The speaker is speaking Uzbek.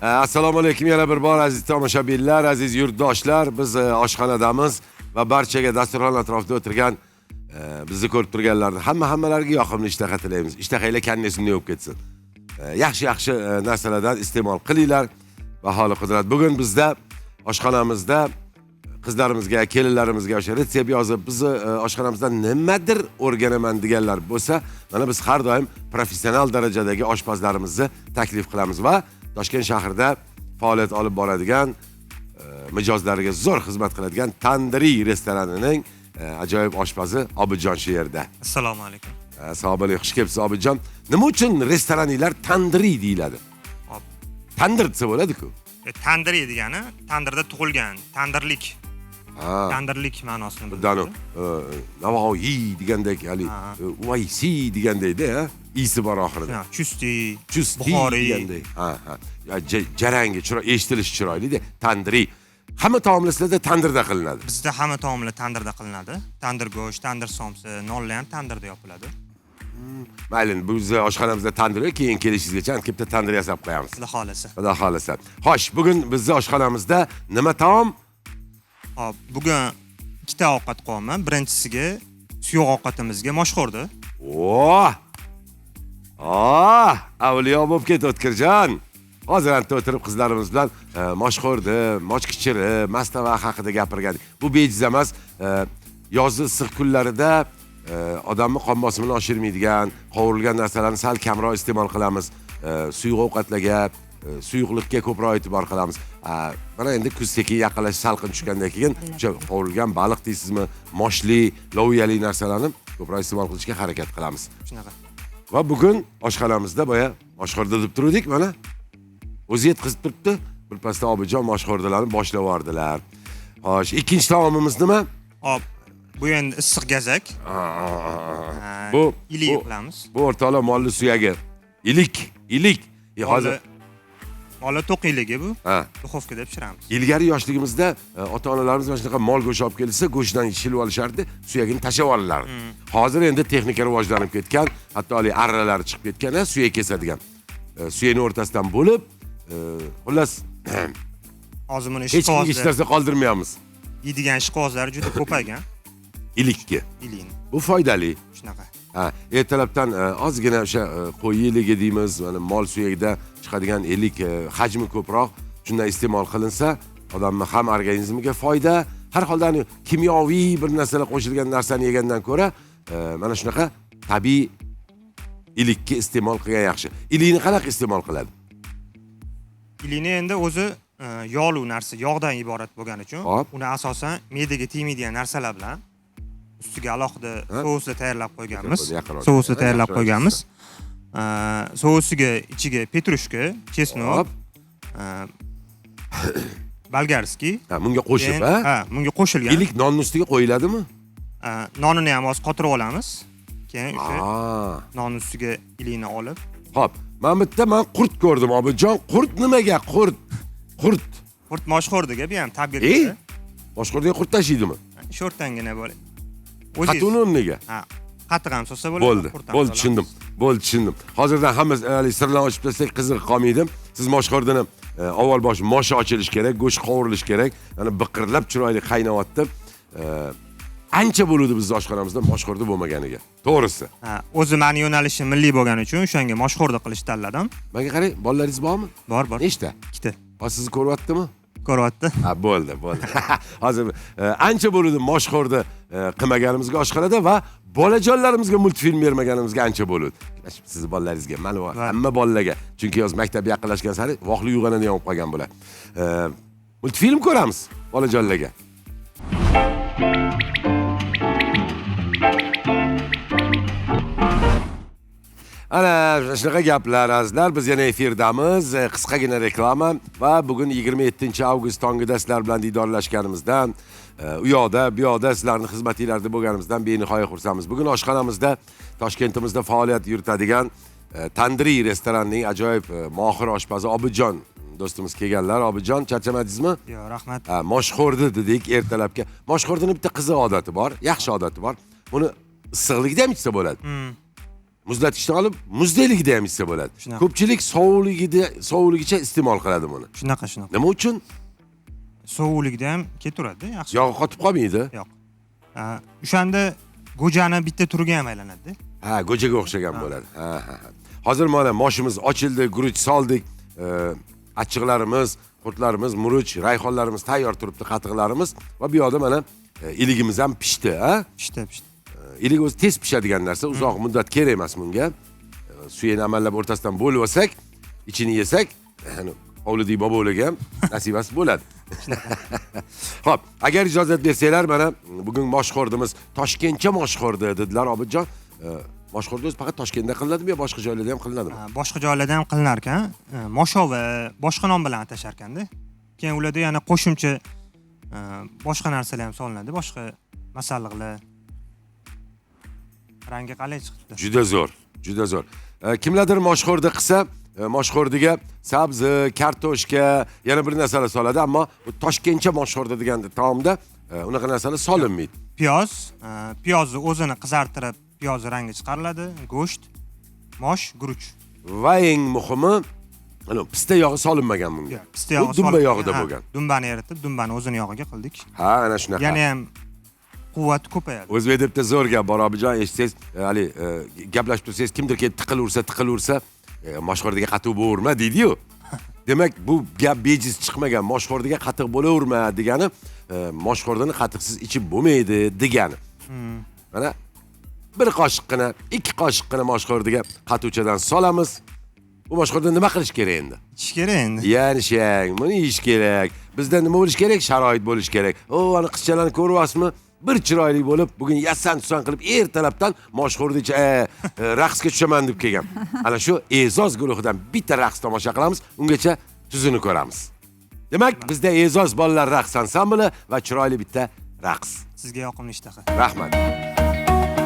Assalomu alaykum yana bir bor aziz tomoshabinlar, aziz yurtdoshlar. Biz oshxonadamiz va barchaga dasturxon atrofida o'tirgan bizni ko'rib turganlarni hammalariga yoqimli ishtaha tilaymiz. Ishtahanglar kannesini yo'q ketsin. Yaxshi narsalardan iste'mol qilinglar. Va holi qudrat. Bugun bizda oshxonamizda qizlarimizga, kelinlarimizga o'sha retsept yozib, bizni oshxonamizdan nimadir o'rganaman deganlar bo'lsa, mana biz har doim professional darajadagi oshpazlarimizni taklif qilamiz va Toshkent shahrida faoliyat olib boradigan, mijozlariga zo'r xizmat qiladigan Tandiriy restoranining ajoyib oshpazi Obidjon shu yerda. Assalomu alaykum. Assalomu alaykum. Xush kelibsiz Obidjon. Nima uchun restoranlar tandiriy deyiladi? Tandir desa bo'ladi-ku. Tandiriy degani tandirda tug'ilgan, tandirlik. Tandirlik ma'nosini bildiradi. Navoiy degandek, ya'ni Uvaysi degandek-da, isi bor oxirida. Chusti, Buxoriy degandek. Jarangi, eshitilishi chiroyli-da, tandiriy. Hamma taomlar tandirda qilinadi. Bizda hamma taomlar tandirda qilinadi. Tandir go'sht, tandir somsa, nonlar ham tandirda yopiladi. Mayli, biz oshxonamizda tandir yo'q, keyin kelishingizgacha bitta tandir yasab qo'yamiz. Xudo xolasa. Xudo xolasa. Xo'sh, bugun bizning oshxonamizda nima taom? Hop, bugun ikkita ovqat qo'yman. Birinchisiga suyuq ovqatimizga moshxo'rdi. Avliyo bo'lib ket O'tkirjon. Hozir anta o'tirib qizlarimiz bilan moshxo'rdi, mochkichiri, mastava haqida gapirgandik. Bu bejiz emas. Yozni issiq kunlarida odamni qon bosimini oshirmaydigan, qovurilgan narsalarni sal kamroq iste'mol qilamiz. Suyuq ovqatlarga, suyuqlikka ko'proq e'tibor qilamiz. Mana endi kuz sekin yaqinlash, salqin tushgandan keyin o'sha qovurilgan baliq deysizmi, moshli, loviyali narsalarni ko'proq iste'mol qilishga harakat qilamiz. Shunaqa. Va bugun oshxonamizda boya moshxo'rda deb turdik, mana o'zi yetkazib turibdi. Birpasda Obidjon moshxo'rdalarni boshlab yubordilar. Xo'sh, ikkinchi taomimiz nima? Hop, bu endi issiq gazak. Bu ilik qilamiz. Bu o'rtoqlar molli suyagi. Ilik. Hozir molli to'q iligi bu. Duxovkada pishiramiz. Ilgari yoshligimizda ota-onalarimiz mana shunaqa mol go'sht olib kelsa, go'shtdan shilib olishardi, suyagini tashlab olarlardi. Hozir endi texnika rivojlanib ketgan, hatto arralar chiqib ketgan, suyak kesadigan. Suyakni o'rtasidan bo'lib, xullas hozir buni hech narsa qoldirmaymiz. Yeydigan ishqozlar juda ko'paygan. Ilikki. Ilikni. Bu foydali. Shunaqa. Ertalabdan ozgina o'sha qo'y iligi deymiz, mana mol suyagida chiqadigan ilik hajmi ko'proq, shundan iste'mol qilinsa, odamning ham organizmiga foyda, har holda kimyoviy bir narsalar qo'shilgan narsani yegandan ko'ra, mana shunaqa tabiiy ilikni iste'mol qilgan yaxshi. Ilikni qanaqa iste'mol qiladi? Ilikni endi o'zi yog'li narsa, yog'dan iborat bo'lgani uchun, uni asosan me'daga tegmaydigan narsalar bilan ustiga alohida sousni tayyorlab qo'yganmiz. Sousiga ichiga petrushka, chesnok, bolgarskiy. Bunga qo'shib, bunga qo'shilgan. Ilik nonning ustiga qo'yiladimi? Nonini ham oz qotirib olamiz. Keyin o'sha non ustiga ilikni olib. Xo'p, men qurt ko'rdim, Obidjon. Qurt nimaga? Qurt moshxo'rdiga bu ham tabirda. Moshxo'rdiga qurt tashaydimi? Sho'rtangina bo'ladi. Qatun o'rniga. Qatiq ham so'sa bo'ladi. Bo'ldi, tushundim. Hozirdan hamma sirlarni ochib tashlasak qiziq qolmaydi. Siz moshxo'rdini avval bosh moshi ochilish kerak, go'sht qovurilish kerak. Mana biqirlab chiroyli qaynayapti. Ancha bo'ldi bizning oshxonamizda moshxo'rda bo'lmaganiga. To'g'risi. O'zi meni yo'nalishim milliy bo'lgani uchun o'shanga moshxo'rda qilish tanladim. Menga qarang, bolalaringiz bormi? Bor. Nechta? 2ta. Sizni ko'ryaptimi? Ko'ryapti. Bo'ldi. Hozir ancha bo'ldi moshxo'rda qilmaganimizga oshxonada va bolajonlarimizga multfilm bermaganimizga ancha bo'ldi. Siz bolalaringizga, mana hamma bolalarga, chunki yoz maktab yaqinlashgan sari voqli uyg'onadigan bo'lib qolgan bular. Multfilm ko'ramiz bolajonlarga. Ana shunaqa gaplar azizlar, biz yana efirdamiz. Qisqagina reklama va bugun 27-avgust tongida sizlar bilan diydorlashganimizdan, u yoqda, bu yoqda sizlarning xizmatinglarda bo'lganimizdan benihoya xursandmiz. Bugun oshxonamizda Toshkentimizda faoliyat yuritadigan Tandiriy restoranining ajoyib mohir oshpazi Obidjon do'stimiz kelganlar. Obidjon, charchamadingizmi? Yo'q, rahmat. Moshxo'rdi dedik ertalabga. Moshxo'rdining bitta qiziq odati bor, yaxshi odati bor. Buni issiqlikda ham ichsa bo'ladi. muzlatgichdan olib muzdayligida ham yesa bo'ladi. Shunaqa. Ko'pchilik sovuligicha iste'mol qiladi buni. Shunaqa. Nima uchun? Sovuqlikda ham ketaveradi, yaxshi. Yog'i qotib qolmaydi. Yo'q. O'shanda go'jani bitta turiga ham aylanadi. Ha, go'jaga o'xshagan bo'ladi. Ha. Hozir mana moshimiz ochildi, guruch soldik. Achchiqlarimiz, qurtlarimiz, muruch, rayhonlarimiz tayyor turibdi, qatiqlarimiz va bu yoqda mana iligimiz ham pishdi, ha? Pishdi. Ilik o'zi tez pishadigan narsa, uzoq muddat kerak emas bunga. Suyini amallab o'rtasidan bo'lib olsak, ichini yesak, hovlidagi bobolarga ham nasibasi bo'ladi. Xo'p, agar ijozat bersanglar, mana bugun moshxo'rdimiz Toshkentcha moshxo'rdi dedilar, Obidjon. Moshxo'rda o'zi faqat Toshkentda qilinadimi yo boshqa joylarda ham qilinadimi? Boshqa joylarda ham qilinar ekan. Moshova boshqa nom bilan atashar ekanda. Keyin ularda yana qo'shimcha boshqa narsalar ham solinadi, boshqa masalliqlar. Rangi qalay chiqibdi? Juda zo'r. Kimlardir moshxo'rda qilsa, moshxo'rdiga sabzi, kartoshka, yana bir narsalar soladi, ammo bu Toshkentcha moshxo'rda degan taomda unaqa narsalar solinmaydi. Piyozni o'zini qizartirib, piyoz rangi chiqariladi, go'sht, mosh, guruch. Va eng muhimi, pista yog'i solinmagan bunga. Pista yog'i dumba yog'ida bo'lgan. Dumbani eritib, dumbani o'zini yog'iga qildik. Ha, ana shunaqa. Yana ham quvvat ko'payadi. O'zbek debda zo'r gap bor, Obidjon, eshitsangiz, hali gaplashib tursangiz, kimdir kelib tiqilursa, moshxo'rdiga qatiq bo'laverma deydi-yu. Demak, bu gap bejiz chiqmagan. Moshxo'rdiga qatiq bo'laverma degani, moshxo'rdini qatiqsiz ichib bo'lmaydi degani. Mana bir qoshiqqina, 2 qoshiqqina moshxo'rdiga qatuvchadan solamiz. Bu moshxo'rda nima qilish kerak endi? Ichish kerak endi. Yanishang, buni yeyish kerak. Bizda nima bo'lish kerak? Sharoit bo'lish kerak. Ana qizchalarni ko'ryapsizmi? Bir chiroyli bo'lib, bugun yassan-tusan qilib ertalabdan moshxo'rdicha raqsga tushaman deb kelgan. Ana shu E'zoz guruhidan bitta raqs tomosha qilamiz, ungacha tuzini ko'ramiz. Demak, bizda E'zoz bolalar raqs ansambli va chiroyli bitta raqs. Sizga yoqimli ishtaha. Rahmat.